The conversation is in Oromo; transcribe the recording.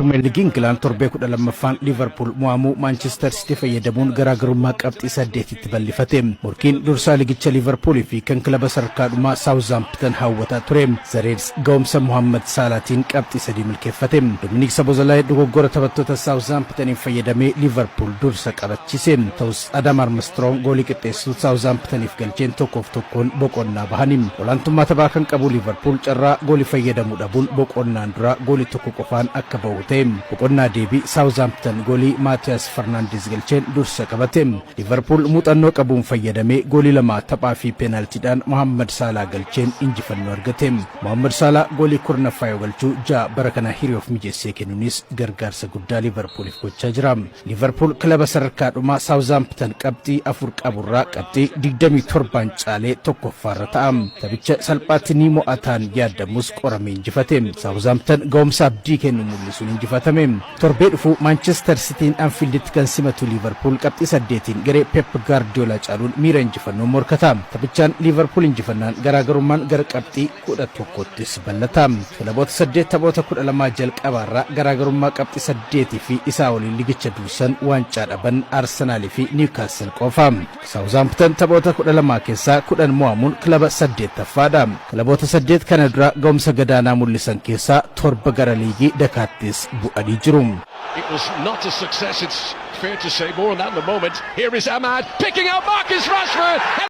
Premier League England torbee 12ffaan Liverpool mo'amuu Manchester City fayyadamuun garaagarummaa qabxii 8tti bal'ifate. Morkiin dursaa ligicha Liverpool fi kan kilaba sarkaadhumaa Southampton hawwataa ture. The Reds ga'umsa Mohamed Salaatiin qabxii 3 milkeeffate. Dominic Szoboszlai dogoggora taphattoota Southamptoniin fayyadamee Liverpool dursa qabachiise. Ta'us Adam Armstrong goolii qixxeessuu Southamptoniif galcheen tokkoon boqonnaa bahanii. Olaantummaa taphaa kan qabu Liverpool carraa goolii fayyadamuu dhabuun boqonnaan dura goolii tokko qofaan akka bahu boqonnaa deebii Southampton goolii Maatiyaas Fernandes galcheen dursa qabate. Liverpool muuxannoo qabuun fayyadamee goolii 2 taphaa fi peenaaltiidhaan Mohamed Salah galcheen injifannoo argate. Mohamed Salah goolii 10ffaa galchuu bara kana hiriyoof mijeessee kennuunis gargaarsa guddaa Liverpooliif gochaa jira. Liverpool kilaba sarkaadhumaa Southampton qabxii 4 qaburraa qabxii 27 caalee tokkoffaarra ta'a. Taphicha salphaatti ni mo'ataan yaadamus qoramee injifate. Southampton ga'umsa abdii kennu mul'isuun injifatame. Torbee dhufu Manchester Cityin Anfielditti kan simatu Liverpool qabxii 8tiin garee Pep Guardiola caaluun miira injifannoo morkata. Taphichaan Liverpool injifannaan garaagarummaan gara qabxii 11ttis bal'ata. Kilaboota 8 taphoota 12 jalqabaarraa garaagarummaa qabxii 8 fi isaa waliin ligicha dursan waancaa dhaban Arsenal fi Newcastle qofa. Southampton taphoota 12 keessaa 10 mo'amuun kilaba 8ffaadha. Kilaboota 8 kana dura ga'umsa gadaanaa mul'isan keessaa 7 gara liigii Dakaattis bu'anii jiru. It was not a success, it's fair to say. More on that in a moment. Here is Ahmad picking out Marcus Rashford.